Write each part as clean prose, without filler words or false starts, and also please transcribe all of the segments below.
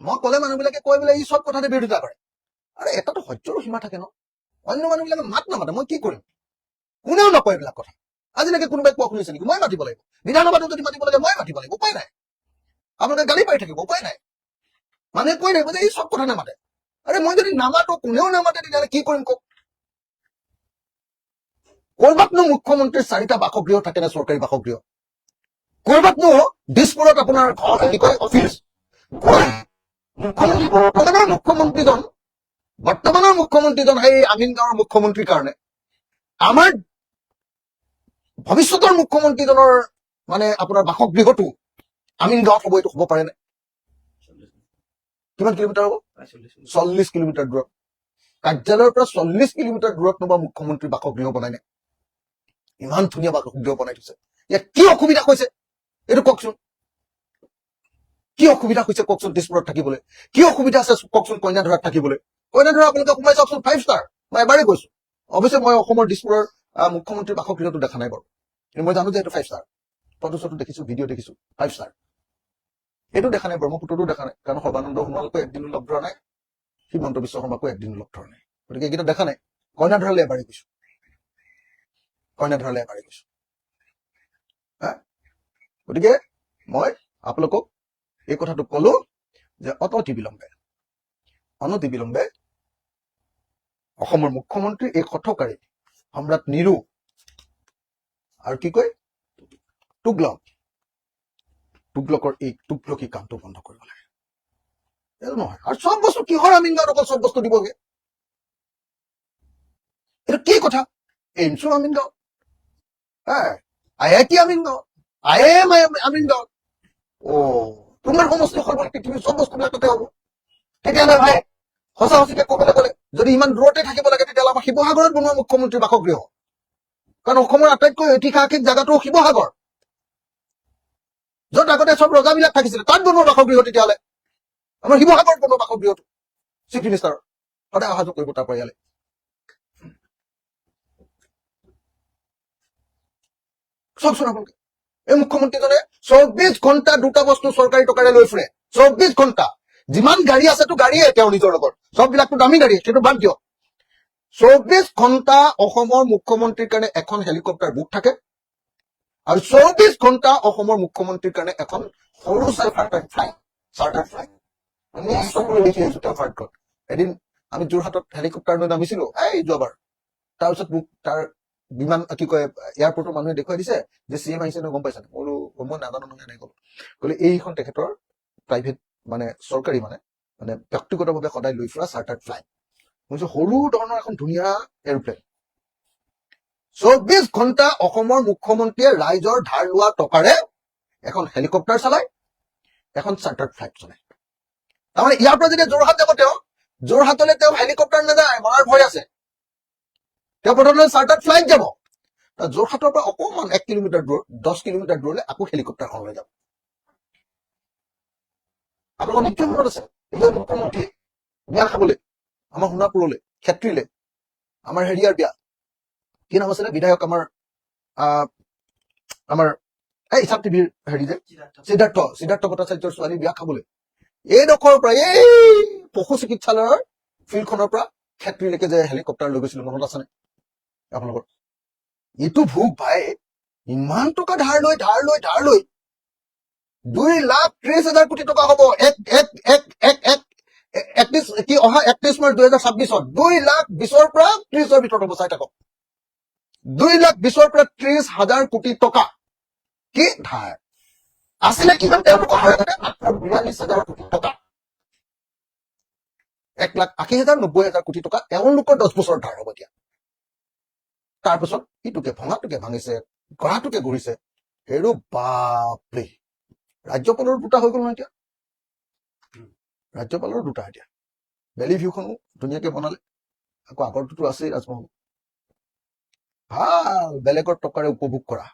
মই ক'লে মানুহবিলাকে কয় বোলে এই চব কথাতে বিৰোধিতা কৰে। আৰে এটাতো সহ্যৰ সীমা থাকে ন। অন্য মানুহবিলাকে মাত নামাতে, মই কি কৰিম? কোনেও নকয় এইবিলাক কথা। আজিলৈকে কোনোবাই কোৱা শুনিছে নেকি? মই মাতিব লাগিব। বিধানসভাতো যদি মাতিব লাগে মই মাতিব লাগিব, উপায় নাই। আপোনালোকে গালি পাৰি থাকিব, উপায় নাই। মানুহে কৈ থাকিব যে এই চব কথা নামাতে। আৰে মই যদি নামাতো, কোনেও নামাতে, তেতিয়াহ'লে কি কৰিম কওক? কৰবাতনো মুখ্যমন্ত্ৰীৰ 4টা বাসগৃহ থাকে নে চৰকাৰী বাসগৃহ? কৰবাতনো দিছপুৰত আপোনাৰ ঘৰ কি কয় অফিচ? বৰ্তমানৰ মুখ্যমন্ত্ৰীজন সেই আমিন গাঁৱৰ মুখ্যমন্ত্ৰীৰ কাৰণে আমাৰ ভৱিষ্যতৰ মুখ্যমন্ত্ৰীজনৰ মানে আপোনাৰ বাসগৃহটো আমিন গাঁৱত হ'ব, এইটো হ'ব পাৰে নে? কিমান কিলোমিটাৰ হ'ব? 40 কিলোমিটাৰ দূৰত। কাৰ্যালয়ৰ পৰা 40 কিলোমিটাৰ দূৰত নবা মুখ্যমন্ত্ৰীৰ বাসগৃহ বনাই নে? ইমান ধুনীয়া বাসগৃহ বনাই থৈছে। ইয়াত কি অসুবিধা হৈছে এইটো কওকচোন। কি অসুবিধা হৈছে কওকচোন দিছপুৰত থাকিবলৈ? কি অসুবিধা আছে কওকচোন কইনাধৰাত থাকিবলৈ? কইনাধৰা আপোনালোকে সোমাই চাওকচোন, 5 ষ্টাৰ। মই এবাৰেই কৈছো। অৱশ্যে মই অসমৰ দিছপুৰৰ মুখ্যমন্ত্ৰীৰ বাসগৃহটো দেখা নাই বাৰু, কিন্তু মই জানো যে এইটো 5 ষ্টাৰ। ফটো চটো দেখিছো, ভিডিঅ' দেখিছো, 5 ষ্টাৰ। এইটো দেখা নাই, ব্ৰহ্মপুত্ৰতো দেখা নাই, কাৰণ সৰ্বানন্দ সোণোৱালকো একদিনো লগ ধৰা নাই, হিমন্ত বিশ্ব শৰ্মাকো একদিনো লগ ধৰা নাই, গতিকে এইকেইটা দেখা নাই। কইনাধৰালৈ এবাৰেই গৈছো, কইনাধৰালৈ এবাৰেই গৈছো। গতিকে মই আপোনালোকক এই কথাটো কলো যে অনতিবিলম্বে অসমৰ মুখ্যমন্ত্ৰী এই হঠকাৰী সম্ৰাট নিৰু আৰু কি কয় তুগলকৰ এই তুগলকি কামটো বন্ধ কৰিব লাগে। এইটো নহয়। আৰু চব বস্তু কিহৰ আমিন গাঁৱত অকল চব বস্তু দিবগে? এইটো কি কথা? এইমছো আমিন গাঁৱত, IIT আমিন গাঁৱত, IIM আমিন গাঁৱত। তোমাৰ সমষ্টি সৰ্বত পৃথিৱীৰ চব বস্তুবিলাক তাতে হ'ব। তেতিয়াহ'লে ভাই সঁচা সঁচিকে ক'বলৈ গ'লে যদি ইমান দূৰতে থাকিব লাগে, তেতিয়াহ'লে আমাৰ শিৱসাগৰত বনোৱা মুখ্যমন্ত্ৰীৰ বাসগৃহ, কাৰণ অসমৰ আটাইতকৈ ঐতিহাসিক জাগাটো শিৱসাগৰ, য'ত আগতে চব ৰজাবিলাক থাকিছিলে, তাত বনোৱা বাসগৃহ। তেতিয়াহ'লে আমাৰ শিৱসাগৰত বনোৱা বাসগৃহটো চিফ মিনিষ্টাৰৰ সদায় অহা যোৱা কৰিব তাৰ পৰা ইয়ালৈ। চাওকচোন আপোনালোকে, এই মুখ্যমন্ত্ৰীজনে 24 ঘণ্টা দুটা বস্তু চৰকাৰী টকাৰে লৈ ফুৰে। 24 ঘণ্টা। যিমান গাড়ী আছেতো গাড়ীয়ে তেওঁ নিজৰ লগত, চববিলাকতো দামী গাড়ী, সেইটো বাদ দিয়ক। 24 ঘণ্টা অসমৰ মুখ্যমন্ত্ৰীৰ কাৰণে এখন হেলিকপ্টাৰ বুক থাকে, আৰু 24 ঘণ্টা অসমৰ মুখ্যমন্ত্ৰীৰ কাৰণে এখন সৰু চাৰ্টাৰ ফ্লাইট। এদিন আমি যোৰহাটত হেলিকপ্টাৰ লৈ নামিছিলো এই যোৱাবাৰ। তাৰপিছত মোক তাৰ বিমান কি কয় এয়াৰপৰ্টৰ মানুহে দেখুৱাই দিছে যে CM আহিছে নহয়, গম পাইছা? বোলো মই নাজানো নহয়, এনেকৈ ক'লে এইখন তেখেতৰ প্ৰাইভেট মানে চৰকাৰী মানে ব্যক্তিগতভাৱে সদায় লৈ ফুৰা চাৰ্টাৰ ফ্লাইট। মই সৰু ধৰণৰ এখন ধুনীয়া এৰোপ্লেন। 24 ঘণ্টা অসমৰ মুখ্যমন্ত্ৰীয়ে ৰাইজৰ ধাৰ লোৱা টকাৰে এখন হেলিকপ্টাৰ চলায়, এখন চাৰ্টাৰ ফ্লাইট চলায়। তাৰমানে ইয়াৰ পৰা যেতিয়া যোৰহাট যাব, যোৰহাটলৈ তেওঁ হেলিকপ্টাৰ নাযায়, মৰাৰ ভয় আছে। তেওঁ প্ৰথমতে চাৰ্টাৰ ফ্লাইট যাব, যোৰহাটৰ পৰা অকণমান 1 কিলোমিটাৰ দূৰ, 10 কিলোমিটাৰ দূৰলৈ আকৌ হেলিকপ্টাৰখন লৈ যাব। আপোনালোকৰ নিশ্চয় মনত আছে, মুখ্যমন্ত্ৰী বিয়া খাবলৈ আমাৰ সোণাপুৰলৈ, ক্ষেত্ৰীলৈ, আমাৰ হেৰিয়াৰ বিয়া, কি নাম আছিলে বিধায়ক আমাৰ এই ইছান টিভিৰ হেৰি যে সিদ্ধাৰ্থ ভট্টাচাৰ্যৰ ছোৱালী বিয়া খাবলৈ এইডোখৰৰ পৰা, এই পশু চিকিৎসালয়ৰ ফিল্ডখনৰ পৰা ক্ষেত্ৰীলৈকে যে হেলিকপ্টাৰ লৈ গৈছিলো, মনত আছেনে আপোনালোকৰ? এইটো ভোগ ভাই, ইমান টকা ধাৰ লৈ 2,30,000 কোটি টকা হ'ব অহা 31 মাৰ্চ 2026-ত 2,20,000 পৰা 30,000 ভিতৰত হ'ব। চাই থাকক, 2,20,000 পৰা 30,000 কোটি টকা কি ধাৰ আছিলে। কিমান তেওঁলোকৰ 42,000 কোটি টকা, 1,80,000 90,000 কোটি টকা তেওঁলোকৰ 10 বছৰ ধাৰ হ'ব এতিয়া। তাৰপিছত ইটোকে ভঙাটোকে ভাঙিছে, গঢ়াটোকে গঢ়িছে। হেৰো বাপৰে, ৰাজ্যপালৰ দুটা হৈ গ'ল নহয় এতিয়া, ৰাজ্যপালৰ দুটা এতিয়া। ভেলি ভিউখনো ধুনীয়াকে বনালে, আকৌ আগৰটোতো আছেই ৰাজমহল। ভাল বেলেগৰ টকাৰে উপভোগ কৰা,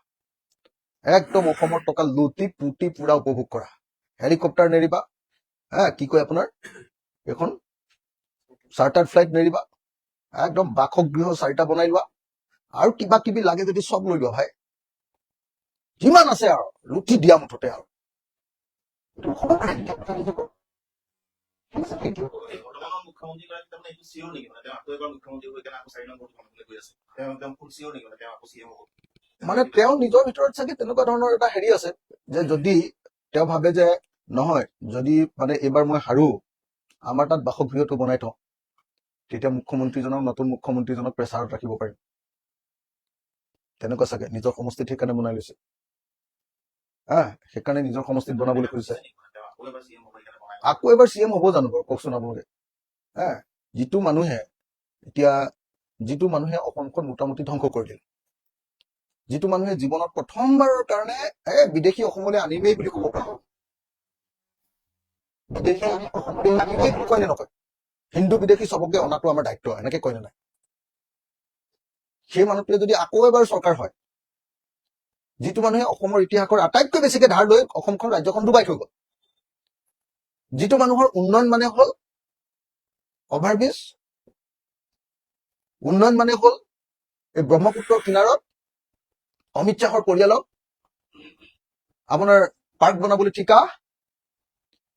একদম অসমৰ টকা লুটি পুটি পুৰা উপভোগ কৰা। হেলিকপ্টাৰ নেৰিবা, কি কয় আপোনাৰ এখন চাৰ্টাৰ ফ্লাইট নেৰিবা, একদম বাসগৃহ 4টা বনাই লোৱা, আৰু কিবা কিবি লাগে যদি চব লৈ লোৱা ভাই, যিমান আছে আৰু লুটি দিয়া মুঠতে আৰু। বৰ্তমানৰ মুখ্যমন্ত্ৰীগৰাকী তাৰমানে এইটো চিয়ৰ নেকি মানে তেওঁ আকৌ এবাৰ মুখ্যমন্ত্ৰী হৈ কেনে আকৌ 4 নম্বৰটো বনাবলৈ গৈ আছে তেওঁ ফুল চিয়ৰ নেকি মানে তেওঁ আকৌ চিএম হ'ব মানে তেওঁ নিজৰ ভিতৰত চাগে তেনেকুৱা ধৰণৰ এটা হেৰি আছে যে যদি তেওঁ ভাবে যে নহয় যদি মানে এইবাৰ মই হাৰো আমাৰ তাত বাসগৃহটো বনাই থওঁ তেতিয়া মুখ্যমন্ত্ৰীজনক নতুন মুখ্যমন্ত্ৰীজনক প্ৰেছাৰত ৰাখিব পাৰিম তেনেকুৱা চাগে নিজৰ সমষ্টিত সেইকাৰণে বনাই লৈছে সেইকাৰণে নিজৰ সমষ্টিত বনাবলৈ খুজিছে তেওঁ আকৌ এবাৰ চিএম হ'ব সেইকাৰণে বনাই আকৌ এবাৰ চিএম হ'ব জানো বাৰু কওকচোন আপোনালোকে যিটো মানুহে অসমখন মোটামুটি ধ্বংস কৰি দিলে যিটো মানুহে জীৱনত প্ৰথমবাৰৰ কাৰণে বিদেশী অসমলৈ আনিমেই বুলি ক'ব পাৰো বিদেশী অসমলৈ আনিমেই বুলি কয় নে নকয় হিন্দু বিদেশী চবকে অনাটো আমাৰ দায়িত্ব এনেকে কয় নে নাই সেই মানুহটোৱে যদি আকৌ এবাৰ চৰকাৰ হয় যিটো মানুহে অসমৰ ইতিহাসৰ আটাইতকৈ বেছিকে ধাৰ লৈ অসমখন ৰাজ্যখন ডুবাই থৈ গ'ল যিটো মানুহৰ উন্নয়ন মানে হল অভাৰব্ৰিজ উন্নয়ন মানে হল এই ব্ৰহ্মপুত্ৰৰ কিনাৰত অমিত শ্বাহৰ পৰিয়ালক আপোনাৰ পাৰ্ক বনাবলৈ ঠিকা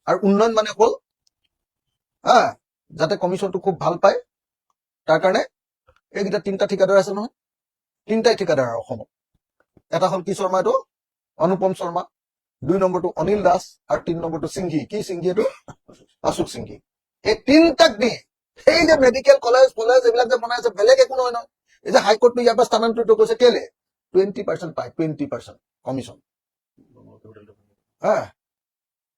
আৰু উন্নয়ন মানে হল যাতে কমিশ্যনটো খুব ভাল পায় তাৰ কাৰণে এইকেইটা 3টা ঠিকাদাৰ আছে নহয় 3টাই ঠিকাদাৰ অসমত এটা হল কি শৰ্মা এইটো অনুপম শৰ্মা 2 নম্বৰটো অনিল দাস আৰু 3 নম্বৰটো সিংঘি কি সিংঘি এইটো অশোক সিংঘি এই 3টাক দি সেই যে মেডিকেল কলেজ এইবিলাক যে বনাই আছে বেলেগ একো নহয় এই যে হাইকোৰ্টটো ইয়াৰ পৰা স্থানান্তৰিত কৰিছে কেলে 20% পায় 20% কমিশ্যন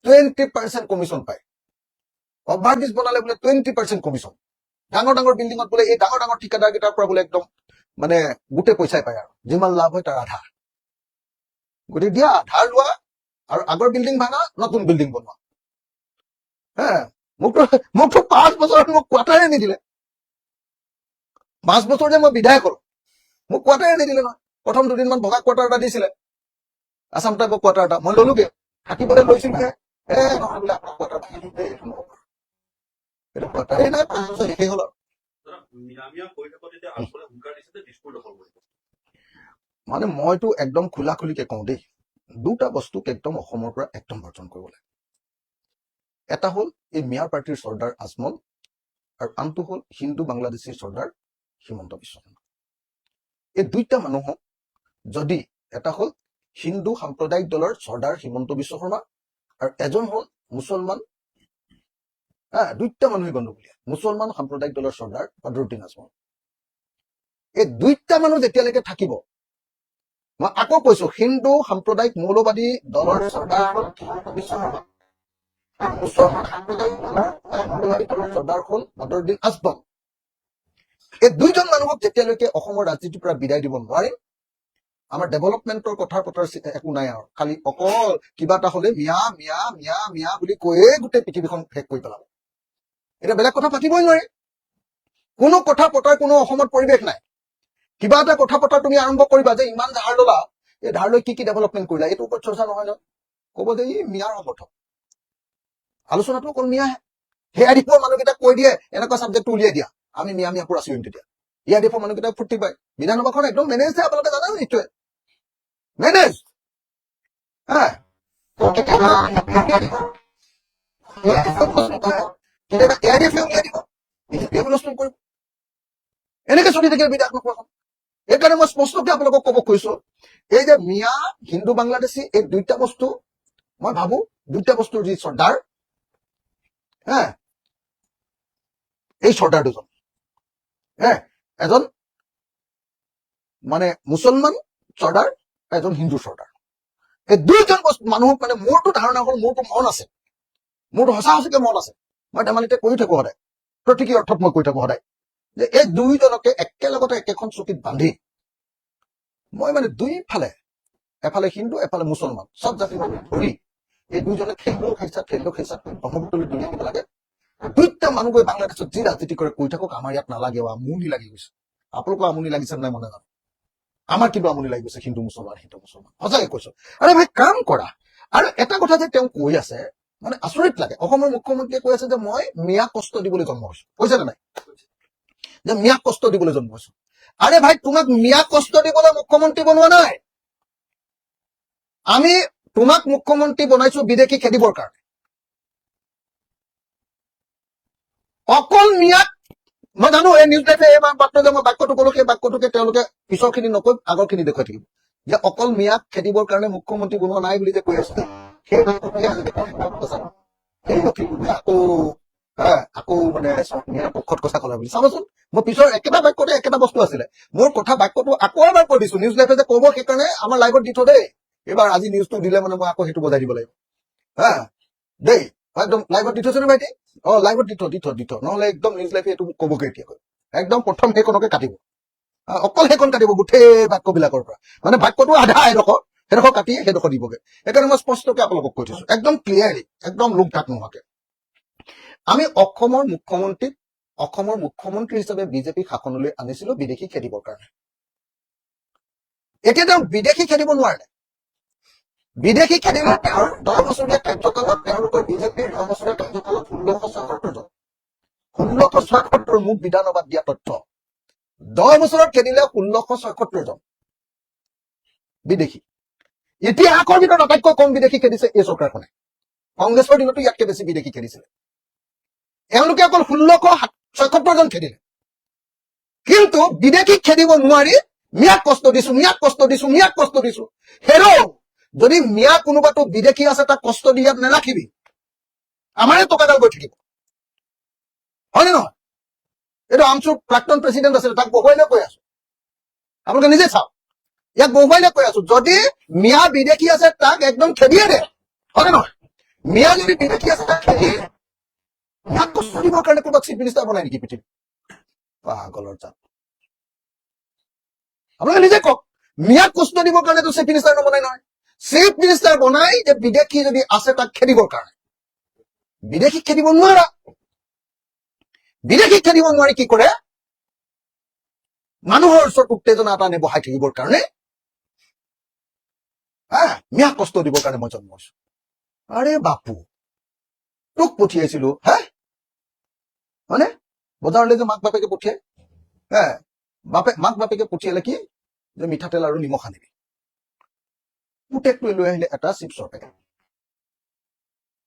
20% কমিশ্যন পায় অভাৰব্ৰিজ বনালে বোলে 20% কমিশ্যন ডাঙৰ ডাঙৰ বিল্ডিঙত বোলে এই ডাঙৰ ডাঙৰ ঠিকাদাৰ কেইটাৰ পৰা বোলে একদম মানে গোটেই পইচাই পায় আৰু যিমান লাভ হয় তাৰ আধা গতিকে দিয়া ধাৰ লোৱা আৰু আগৰ বিল্ডিং ভাঙা নতুন বিল্ডিং বনোৱা মোকতো 5 বছৰত মোক কোৱাৰ্টাৰে নিদিলে 5 বছৰ যে মই বিধায়ক হলো মোক কোৱাৰ্টাৰে নিদিলে নহয় প্ৰথম 2 দিনমান ভগা কোৱাৰ্টাৰ এটা দিছিলে আছাম টাইপৰ কোৱাৰ্টাৰ এটা মই ললোগে থাকিবলৈ লৈছিলহে নহয় বোলে আপোনাৰ কোৱাৰ্টাৰ এইটো কোৱাৰ্টাৰে নাই 5 বছৰ শেষেই হল আৰু নিৰামীয়া বৈঠকত এতিয়া আলফালে হুংকাৰ দিছে যে দিছপুৰ দখল কৰিব মানে মইতো একদম খোলা খুলিকে কওঁ দেই 2টা বস্তুক একদম অসমৰ পৰা একদম বৰ্জন কৰিব লাগে এটা হল এই মিয়াৰ পাৰ্টিৰ চৰ্দাৰ আজমল আৰু আনটো হল হিন্দু বাংলাদেশীৰ চৰ্দাৰ হিমন্ত বিশ্ব শৰ্মা এই 2টা মানুহক যদি এটা হল হিন্দু সাম্প্ৰদায়িক দলৰ চৰ্দাৰ হিমন্ত বিশ্ব শৰ্মা আৰু এজন হল মুছলমান 2টা মানুহে গণ্ডগোলীয়া মুছলমান সাম্প্ৰদায়িক দলৰ চৰ্দাৰ বদৰুদ্দিন আজমল এই 2টা মানুহ যেতিয়ালৈকে থাকিব মই আকৌ কৈছো হিন্দু সাম্প্ৰদায়িক মৌলবাদী দলৰ চৰ্দাৰ হল হিমন্ত বিশ্ব শৰ্মা মুছলমান সাম্প্ৰদায়িক দলৰ চৰ্দাৰ হল বদৰুদ্দিন আজমল এই 2জন মানুহক যেতিয়ালৈকে অসমৰ ৰাজনীতিৰ পৰা বিদায় দিব নোৱাৰিম আমাৰ ডেভেলপমেন্টৰ কথা পতাৰ একো নাই আৰু খালি অকল কিবা এটা হলে মিয়া মিয়া মিয়া মিয়া বুলি কৈয়ে গোটেই পৃথিৱীখন শেষ কৰি পেলাব এতিয়া বেলেগ কথা পাতিবই নোৱাৰি কোনো কথা পতাৰ কোনো অসমত পৰিৱেশ নাই কিবা এটা কথা পতা তুমি আৰম্ভ কৰিবা যে ইমান ধাৰ ললা এই ধাৰ লৈ কি ডেভেলপমেন্ট কৰিলা এইটো ওপৰত চৰ্চা নহয় ন কব যে ই মিয়াৰ সমৰ্থক আলোচনাটো অকল মিয়াহে এআইডিএফৰ মানুহকেইটাক কৈ দিয়ে এনেকুৱা চাবজেক্টটো উলিয়াই দিয়া আমি মিয়া মিয়াপুৰ আছো তেতিয়া এআইডিএফৰ মানুহকেইটাক ফূৰ্তি পায় বিধানসভাখন একদম মেনেজ আপোনালোকে জানে নিশ্চয় মেনেজ এনেকে চলি থাকিলে বিধানসভাখন সেইকাৰণে মই স্পষ্টকে আপোনালোকক কব খুজিছো এই যে মিয়া হিন্দু বাংলাদেশী এই 2টা বস্তু মই ভাবো 2টা বস্তুৰ যি চৰ্দাৰ এই চৰ্দাৰ 2জন এজন মানে মুছলমান চৰ্দাৰ এজন হিন্দু চৰ্দাৰ এই 2জন মানুহক মানে মোৰতো ধাৰণা হল মোৰতো মন আছে মোৰতো সঁচাকে মন আছে মই ধেমালিতে কৈ থাকো সদায় প্ৰতীকী অৰ্থত মই কৈ থাকো সদায় যে এই 2জনকে একেলগতে একেখন চকীত বান্ধি মই মানে দুইফালে এফালে হিন্দু এফালে মুছলমান চব জাতি ধৰি এই 2জনে খেলিলেও খাইছা ব্ৰহ্মপুত্ৰলৈ দুই দিব লাগে 2টা মানুহ গৈ বাংলাদেশত যি ৰাজনীতি কৰে কৈ থাকক আমাৰ ইয়াত নালাগে আমনি লাগি গৈছে আপোনালোকৰ আমনি লাগিছে নাই মনে জানো আমাৰ কিবা আমনি লাগি গৈছে হিন্দু মুছলমান সঁচাকে কৈছো আৰে ভাই কাম কৰা আৰু এটা কথা যে তেওঁ কৈ আছে মানে আচৰিত লাগে অসমৰ মুখ্যমন্ত্ৰীয়ে কৈ আছে যে মই মিয়াক কষ্ট দিবলৈ জন্ম হৈছো কৈছে নে নাই যে মিয়াক কষ্ট দিবলৈ জন্ম হৈছো আৰে ভাই তোমাক মিয়াক কষ্ট দিবলৈ মুখ্যমন্ত্ৰী বনোৱা নাই আমি তোমাক মুখ্যমন্ত্ৰী বনাইছো বিদেশী খেদিবৰ কাৰণে অকল মিয়াক মই জানো এই নিউজ লাইফে এই মাত্ৰ যে মই বাক্যটো কলো সেই বাক্যটোকে তেওঁলোকে পিছৰখিনি নকৈ আগৰখিনি দেখুৱাই থাকিব যে অকল মিয়াক খেদিবৰ কাৰণে মুখ্যমন্ত্ৰী বনোৱা নাই বুলি যে কৈ আছিলে সেই বাক্যটোকে আজি সেই আকৌ আকৌ মানে মিয়াৰ পক্ষত কথা ক'লা বুলি চাবচোন মই পিছৰ একেটা বাক্যতে একেটা বস্তু আছিলে মোৰ কথা বাক্যটো আকৌ এবাৰ কৈ দিছো নিউজ লাইফে যে ক'ব সেইকাৰণে আমাৰ লাইভত দি থ দেই এইবাৰ আজি নিউজটো দিলে মানে মই আকৌ সেইটো বজাই দিব লাগিব দেই একদম লাইভত দি থৈছো নে ভাইটি লাইভত দি থ নহলে একদম নিউজ লাইফে এইটো ক'বগৈ এতিয়া একদম প্ৰথম সেইখনকে কাটিব অকল সেইখন কাটিব গোটেই বাক্যবিলাকৰ পৰা মানে বাক্যটো আধা সেইডোখৰ কাটি সেইডোখৰ দিবগে সেইকাৰণে মই স্পষ্টকে আপোনালোকক কৈ থৈছো একদম ক্লিয়াৰলি একদম লোক ঢাক নোহোৱাকে আমি অসমৰ মুখ্যমন্ত্ৰী হিচাপে বিজেপি শাসনলৈ আনিছিলো বিদেশী খেদিবৰ কাৰণে এতিয়া তেওঁ বিদেশী খেদিব নোৱাৰে বিদেশী খেদিলে তেওঁৰ 10 বছৰীয়া কাৰ্যকালত তেওঁলোকৰ বিজেপিৰ 10 বছৰীয়া কাৰ্যকালত 1676 মোক বিধানসভাত দিয়া তথ্য 10 বছৰত খেদিলে 1676 জন বিদেশী ইতিহাসৰ ভিতৰত আটাইতকৈ কম বিদেশী খেদিছে এই চৰকাৰখনে কংগ্ৰেছৰ দিনতো ইয়াতকে বেছি বিদেশী খেদিছিলে এওঁলোকে অকল 1676 জন খেদিলে কিন্তু বিদেশী খেদিব নোৱাৰি মিয়াক কষ্ট দিছো হেৰৌ যদি মিয়া কোনোবাটো বিদেশী আছে তাক কষ্ট দি ইয়াত নাৰাখিবি আমাৰে টকাডাল গৈ থাকিব হয়নে নহয় এইটো আমচুৰ প্ৰাক্তন প্ৰেচিডেণ্ট আছিলে তাক বহুৱাই লৈ কৈ আছো আপোনালোকে নিজে চাওক ইয়াক বহুৱাই লৈ কৈ আছো যদি মিয়া বিদেশী আছে তাক একদম খেদিয়ে দে হয়নে নহয় মিয়া যদি বিদেশী আছে তাক খেদিয়ে মিয়াক কষ্ট দিবৰ কাৰণে ক'ৰবাত চিফ মিনিষ্টাৰ বনাই নেকি পৃথিৱীত পাগলৰ জাত আপোনালোকে নিজে কওক মিয়াক কষ্ট দিবৰ কাৰণেতো চিফ মিনিষ্টাৰ নবনাই নহয় চিফ মিনিষ্টাৰ বনাই যে বিদেশী যদি আছে তাক খেদিবৰ কাৰণে বিদেশীক খেদিব নোৱাৰা বিদেশীক খেদিব নোৱাৰি কি কৰে মানুহৰ ওচৰত উত্তেজনা এটা বহাই থাকিবৰ কাৰণে মিয়াক কষ্ট দিবৰ কাৰণে মই জন্ম হৈছো আৰে বাপু তোক পঠিয়াইছিলো মানে বজাৰলৈ যে মাক বাপেকে পঠিয়াই মাক বাপেকে পঠিয়ালে কি যে মিঠাতেল আৰু নিমখ আনিবি পুতেকটো লৈ আহিলে এটা চিপছৰ পেকেট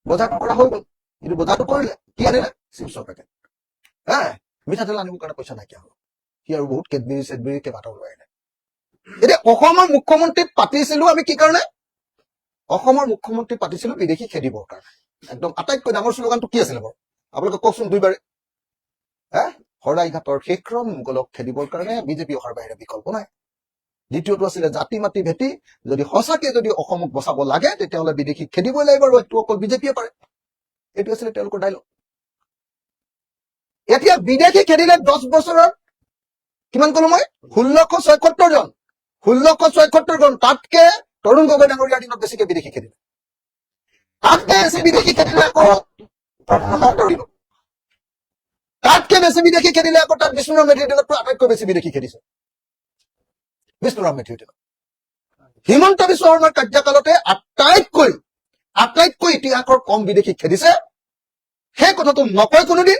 বজাৰটো কৰা হৈ গল কিন্তু বজাৰটো কৰিলে কি আনিলে চিপছৰ পেকেট মিঠাতেল আনিবৰ কাৰণে পইচা নাইকিয়া হল সি আৰু বহুত কেডবেৰী কেইবাটাও লৈ আহিলে এতিয়া অসমৰ মুখ্যমন্ত্ৰীক পাতিছিলো আমি কি কাৰণে অসমৰ মুখ্যমন্ত্ৰীক পাতিছিলো বিদেশী খেদিবৰ কাৰণে একদম আটাইতকৈ ডাঙৰ শ্লোগানটো কি আছিলে বাৰু আপোনালোকে কওকচোন দুইবাৰে শৰাইঘাটৰ শেষৰণ মোগলক খেদিবৰ কাৰণে বিজেপি অহাৰ বাহিৰে বিকল্প নাই দ্বিতীয়টো আছিলে জাতি মাতি ভেটি যদি সঁচাকে যদি অসমক বচাব লাগে তেতিয়াহ'লে বিদেশীক খেদিবই লাগিব আৰু এইটো অকল বিজেপিয়ে পাৰে এইটো আছিলে তেওঁলোকৰ ডাইলগ এতিয়া বিদেশী খেদিলে 10 বছৰত কিমান কলো মই 1676 জন তাতকে তৰুণ গগৈ ডাঙৰীয়াৰ দিনত বেছিকে বিদেশী খেদিলে তাতকে বেছি বিদেশী খেদিলে আকৌ তাত বিষ্ণুৰাম মেধিৰ দিনত আটাইতকৈ বেছি বিদেশী খেদিছে বিষ্ণুৰাম মেধিৰ দিনত হিমন্ত বিশ্ব শৰ্মাৰ কাৰ্যকালতে আটাইতকৈ ইতিহাসৰ কম বিদেশী খেদিছে সেই কথাটো নকয় কোনোদিন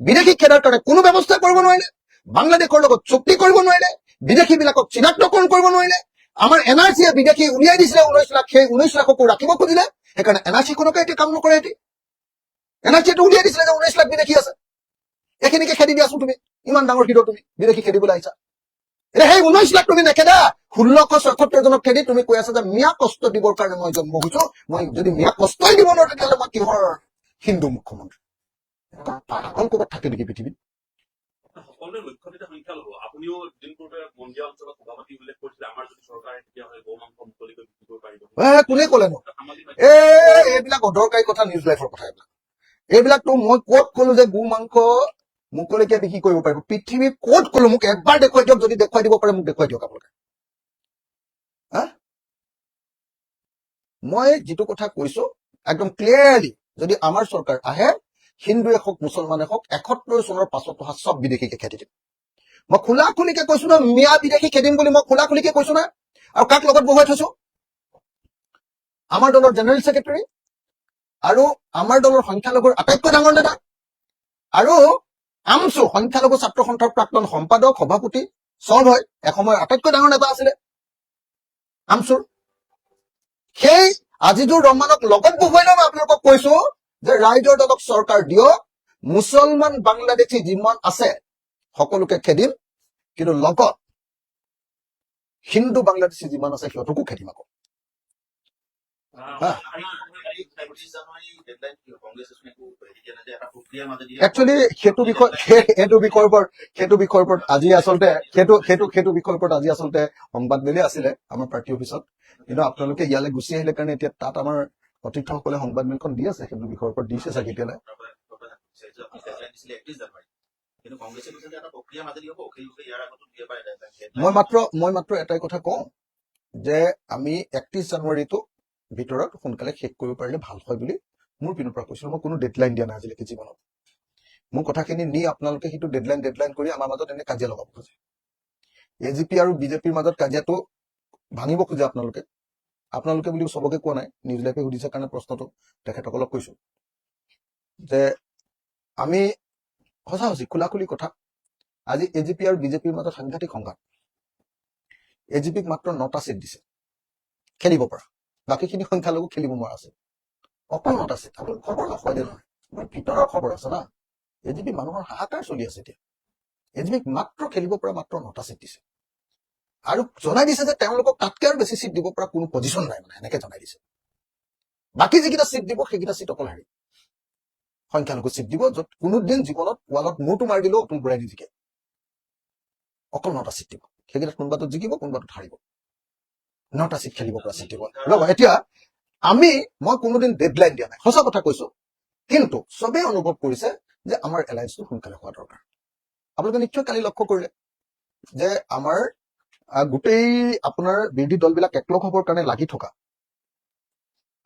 বিদেশী খেদাৰ কাৰণে কোনো ব্যৱস্থা কৰিব নোৱাৰিলে বাংলাদেশৰ লগত চুক্তি কৰিব নোৱাৰিলে বিদেশী বিলাকক চিনাক্তকৰণ কৰিব নোৱাৰিলে আমাৰ এনআৰচিয়ে বিদেশী উলিয়াই দিছিলে 19 লাখ সেই 19 লাখকো ৰাখিব খুজিলে সেইকাৰণে এনআৰচিখনকে এতিয়া কাম নকৰে এটি এনআৰচিটো উলিয়াই দিছিলে যে 19 লাখ বিদেশী আছে এইখিনিকে খেদি দিয়াচোন তুমি ইমান ডাঙৰ হিৰ তুমি বিদেশী খেদিবলৈ আহিছা এতিয়া সেই 19 লাখ তুমি নেখেদা 1676 জনক খেদি তুমি কৈ আছা যে মিয়া কষ্ট দিবৰ কাৰণে মই জন্ম হৈছো মই যদি মিয়া কষ্টই দিব নোৱাৰো তেতিয়াহ'লে মই কিহৰ হিন্দু মুখ্যমন্ত্ৰী পাগল ক'ৰবাত থাকে নেকি পৃথিৱীত সকলোৰে লক্ষ্যত সংখ্যা ল'ব আপুনিও দিন পূৰ্বে মন্দিয়া অঞ্চলত সভাপতি উল্লেখ কৰিছিলে আমাৰ যদি চৰকাৰে তেতিয়াহ'লে গৌ মাংস মুকলিকৈ বিক্ৰী কৰিব পাৰিব কোনে ক'লেনো এইবিলাক অদৰকাৰী কথা নিউজ লাইফৰ কথা এইবিলাকতো মই ক'ত ক'লো যে গো মাংস মুকলিকে বিক্ৰী কৰিব পাৰিব পৃথিৱীত ক'ত ক'লো মোক এবাৰ দেখুৱাই দিয়ক যদি দেখুৱাই দিব পাৰে মোক দেখুৱাই দিয়ক আপোনালোকে মই যিটো কথা কৈছো একদম ক্লিয়াৰলি যদি আমাৰ চৰকাৰ আহে হিন্দুৱে হওক মুছলমানে হওক 71 চনৰ পাছত অহা চব বিদেশীকে খেদি দিম মই খোলা খুলিকে কৈছো না মিয়া বিদেশী খেদিম বুলি মই খোলা খুলিকে কৈছো না আৰু কাক লগত বহুৱাই থৈছো আমাৰ দলৰ জেনেৰেল ছেক্ৰেটাৰী আৰু আমাৰ দলৰ সংখ্যালঘুৰ আটাইতকৈ ডাঙৰ নেতা আৰু আমচু সংখ্যালঘু ছাত্ৰ সন্থাৰ প্ৰাক্তন সম্পাদক সভাপতি চব হয় এসময়ৰ আটাইতকৈ ডাঙৰ নেতা আছিলে আমচুৰ সেই আজিজুৰ ৰহমানক লগত বহুৱাই লৈ মই আপোনালোকক কৈছো যে ৰাইজৰ দলক চৰকাৰ দিয়ক মুছলমান বাংলাদেশী যিমান আছে সকলোকে খেদিম, কিন্তু লগত হিন্দু বাংলাদেশী যিমান আছে সিহঁতকো খেদিম আকৌ। একচুৱেলি সেইটো বিষয়ৰ ওপৰত আজি আচলতে সেইটো বিষয়ৰ ওপৰত আজি আচলতে সংবাদ মেলে আছিলে আমাৰ পাৰ্টি অফিচত, কিন্তু আপোনালোকে ইয়ালৈ গুচি আহিলে কাৰণে এতিয়া তাত আমাৰ অতিথিসকলে সংবাদ মেলখন দি আছে, সেইটো বিষয়ৰ ওপৰত দিছে চাগে এতিয়ালৈ। মই মাত্ৰ এটাই কথা কওঁ যে আমি 31 জানুৱাৰীটো ভিতৰত সোনকালে শেষ কৰিব পাৰিলে ভাল হয় বুলি মোৰ পিনৰ পৰা কৈছিলো। মই কোনো ডেডলাইন দিয়া নাই আজিলৈকে জীৱনত। মোৰ কথাখিনি নি আপোনালোকে সেইটো ডেডলাইন কৰি আমাৰ মাজত এনে কাজিয়া লগাব খোজে। AGP আৰু বিজেপিৰ মাজত কাজিয়াটো ভাঙিব খোজে আপোনালোকে বুলি চবকে কোৱা নাই, নিউজ লাইভে সুধিছে কাৰণে প্ৰশ্নটো তেখেতসকলক কৈছো যে আমি সঁচা খোলাখুলি কথা। আজি AGP আৰু বিজেপিৰ মাজত সাংঘাতিক সংঘাত। AGPক মাত্ৰ 9টা চিট দিছে খেলিব পৰা, বাকীখিনি সংখ্যালঘু খেলিব নোৱাৰা আছে। অকল 9টা চিট। আপুনি খবৰ নকয় দে নহয়, ভিতৰৰ খবৰ আছে না। AGP মানুহৰ হাহাকাৰ চলি আছে এতিয়া। AGPক মাত্ৰ খেলিব পৰা মাত্ৰ 9টা চিট দিছে, আৰু জনাই দিছে যে তেওঁলোকক তাতকে আৰু বেছি চিট দিব পৰা কোনো পজিশ্যন নাই, মানে এনেকে জনাই দিছে। বাকী যিকেইটা চিট দিব সেইকেইটা চিট অকল হেৰি সংখ্যালঘু চিট দিব, য'ত কোনোদিন জীৱনত ৱালত মূৰটো মাৰি দিলেও অতুল বৰাই নিজিকে। অকল 9টা চিট দিব, সেইকেইটাত কোনোবাটোত জিকিব কোনোবাটোত হাৰিব। 9টা চিট খেলিব পৰা চিট দিব। ৰ'ব, এতিয়া মই কোনোদিন ডেডলাইন দিয়া নাই, সঁচা কথা কৈছো, কিন্তু চবেই অনুভৱ কৰিছে যে আমাৰ এলায়েন্সটো সোনকালে হোৱা দৰকাৰ। আপোনালোকে নিশ্চয় কালি লক্ষ্য কৰিলে যে আমাৰ গোটেই আপোনাৰ বিৰোধী দলবিলাক একলগ হ'বৰ কাৰণে লাগি থকা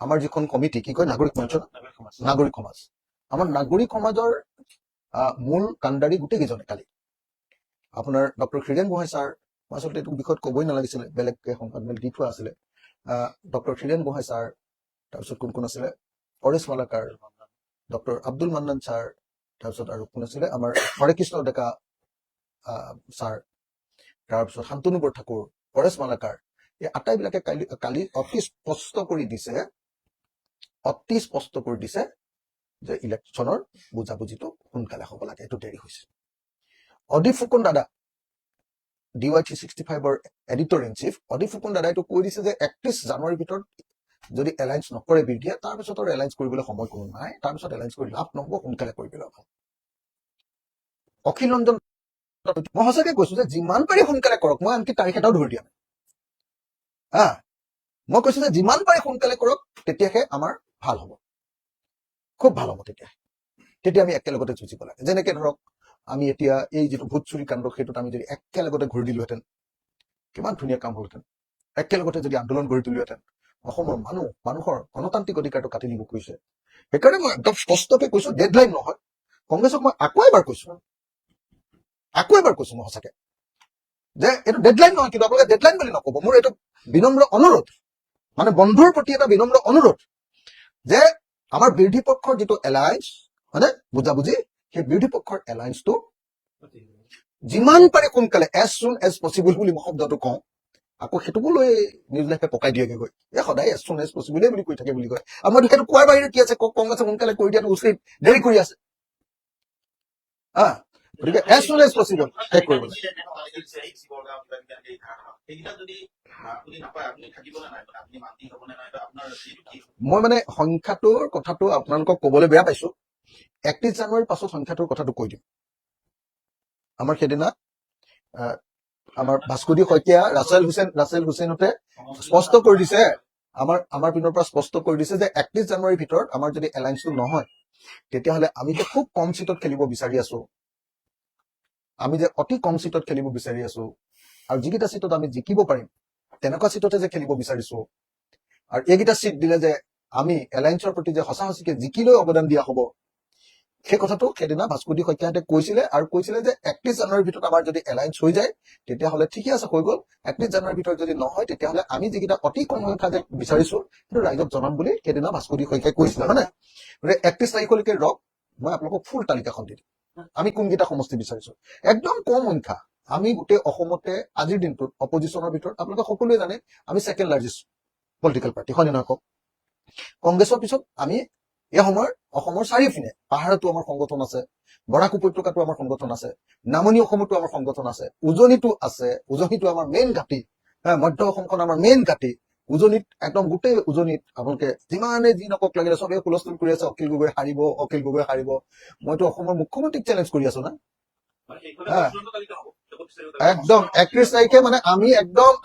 আমাৰ যিখন কমিটি, কি কয়, নাগৰিক সমাজ, আমাৰ নাগৰিক সমাজৰ মূল কাণ্ডাৰী গোটেইকেইজনে কালি আপোনাৰ ডক্টৰ হীৰেন গোহাঁই ছাৰ, মই আচলতে এইটো বিষয়ত ক'বই নালাগিছিলে, বেলেগকে সংবাদ মেল দি থোৱা আছিলে। ডক্টৰ হীৰেন গোহাঁই ছাৰ, তাৰপিছত কোন আছিলে, পৰেশ মালাকাৰ, ডক্টৰ আব্দুল মান্নান ছাৰ, তাৰপিছত আৰু কোন আছিলে আমাৰ হৰে কৃষ্ণ ডেকা ছাৰ, তাৰপিছত শান্তনু বৰঠাকুৰ, পৰেশ মালাকাৰ, এই আটাইবিলাকে কালি অতি স্পষ্ট কৰি দিছে যে ইলেকশ্যনৰ বুজাবুজিটো সোনকালে হ'ব লাগে, এইটো দেৰি হৈছে। অদীপ ফুকন দাদা, DY 365ৰ editor in chief Adip Phukan দাদাই এইটো কৈ দিছে যে 31 জানুৱাৰীৰ ভিতৰত যদি এলায়েন্স নকৰে বিৰোধীয়ে, তাৰপিছত আৰু এলায়েন্স কৰিবলৈ সময় কোনো নাই, তাৰপিছত এলায়েন্স কৰি লাভ নহ'ব, সোনকালে কৰি পেলাব। অখিল ৰঞ্জন, মই সঁচাকে কৈছো যে যিমান পাৰি সোনকালে কৰক, মই আনকি তাৰিখ এটাও ধৰি দিয়া নাই। মই কৈছো যে যিমান পাৰি সোনকালে কৰক, তেতিয়াহে আমাৰ ভাল হ'ব, খুব ভাল হ'ব। তেতিয়া আমি একেলগতে যুঁজিব লাগে। যেনেকে ধৰক আমি এতিয়া এই যিটো ভোট চুৰি কাণ্ড, সেইটোত আমি যদি একেলগতে ঘূৰি দিলোহেঁতেন কিমান ধুনীয়া কাম হ'লহেঁতেন। একেলগতে যদি আন্দোলন গঢ়ি তুলিলোহেঁতেন, অসমৰ মানুহৰ গণতান্ত্ৰিক অধিকাৰটো কাটি নিব কৈছে। সেইকাৰণে মই একদম স্পষ্টকে কৈছো, ডেডলাইন নহয়। কংগ্ৰেছক মই আকৌ এবাৰ কৈছো মই সঁচাকে, যে এইটো ডেডলাইন নহয়, কিন্তু আপোনালোকে ডেডলাইন বুলি নক'ব। মোৰ এইটো বিনম্ৰ অনুৰোধ, মানে বন্ধুৰ প্ৰতি এটা বিনম্ৰ অনুৰোধ, যে আমাৰ বিৰোধী পক্ষৰ যিটো এলায়েন্স, মানে বুজাবুজি, সেই বিৰোধী পক্ষৰ এলায়েন্সটো যিমান পাৰে সোনকালে, এজ চুন এজ পচিবল বুলি মই শব্দটো কওঁ, আকৌ সেইটোকো লৈ নিউজ লাইফে পকাই দিয়েগৈ, সদায় এজ চুন এজ পচিবলে বুলি কৈ থাকে বুলি কয়। আমাৰ সেইটো কোৱাৰ বাহিৰে কি আছে, কংগ্ৰেছে সোনকালে কৰি দিয়াটো উচিত, দেৰি কৰি আছে। গতিকে এজ চুন এজ পচিবল শেষ কৰিব লাগে। মই মানে সংখ্যাটোৰ কথাটো আপোনালোকক ক'বলৈ বেয়া পাইছো, 31 জানুৱাৰীৰ পাছত সংখ্যাটোৰ কথাটো কৈ দিম। আমাৰ সেইদিনা আমাৰ ভাস্কুদি শইকীয়া, ৰাছেল হুছেইনহঁতে স্পষ্ট কৰি দিছে, আমাৰ পিনৰ পৰা স্পষ্ট কৰি দিছে যে 31 জানুৱাৰীৰ ভিতৰত আমাৰ যদি এলায়েন্সটো নহয়, তেতিয়াহ'লে আমি যে খুব কম চিটত খেলিব বিচাৰি আছো, আৰু যিকেইটা চিটত আমি জিকিব পাৰিম তেনেকুৱা চিটতে যে খেলিব বিচাৰিছো, আৰু এইকেইটা চিট দিলে যে আমি এলায়েন্সৰ প্ৰতি যে সঁচা সঁচিকে জিকিলৈ অৱদান দিয়া হ'ব, সেই কথাটো সেইদিনা ভাস্কুদি শইকীয়াহঁতে কৈছিলে, আৰু কৈছিলে যে 31 জানুৱাৰীৰ ভিতৰত আমাৰ যদি এলায়েন্স হৈ যায় তেতিয়াহ'লে ঠিকে আছে, হৈ গ'ল। 31 জানুৱাৰীৰ ভিতৰত যদি নহয়, তেতিয়াহ'লে আমি যিকেইটা অতি কম সংখ্যা যে বিচাৰিছো সেইটো ৰাইজক জনাম বুলি সেইদিনা ভাস্কুদি শইকীয়াই কৈছিলে, হয় নাই? 31 তাৰিখলৈকে ৰওক, মই আপোনালোকক ফুল তালিকাখন দি দিম আমি কোনকেইটা সমষ্টি বিচাৰিছো। একদম কম সংখ্যা, আমি গোটেই অসমতে আজিৰ দিনটোত অপজিশ্যনৰ ভিতৰত আপোনালোকে সকলোৱে জানে আমি ছেকেণ্ড লাৰ্জেষ্ট পলিটিকেল পাৰ্টি, হয় নে নহয় কওক? কংগ্ৰেছৰ পিছত আমি এই সময়ত অসমৰ চাৰিওপিনে পাহাৰতো আমাৰ সংগঠন আছে, বৰাক উপত্যকাতো আমাৰ সংগঠন আছে, নামনি অসমতো আমাৰ সংগঠন আছে, উজনিতো আছে। উজনিতো আমাৰ মেইন ঘাটি, মধ্য অসমখন আমাৰ মেইন ঘাটি। উজনিত একদম গোটেই উজনিত আপোনালোকে যিমানে যি নকওক লাগিলে চবে হুলস্থুল কৰি আছে, অখিল গগৈ হাৰিব, অখিল গগৈ হাৰিব। মইতো অসমৰ মুখ্যমন্ত্ৰীক চেলেঞ্জ কৰি আছো না। মানে সেইখনে হা। চূড়ান্ত তালিকা হ'ব 31 তাৰিখে একদম 31 তাৰিখে মানে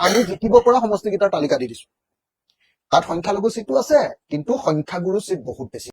আমি জিকিব পৰা সমষ্টিকেইটাৰ তালিকা দি দিছো। তাত সংখ্যালঘু চিটো আছে, কিন্তু সংখ্যাগুৰু চিট বহুত বেছি।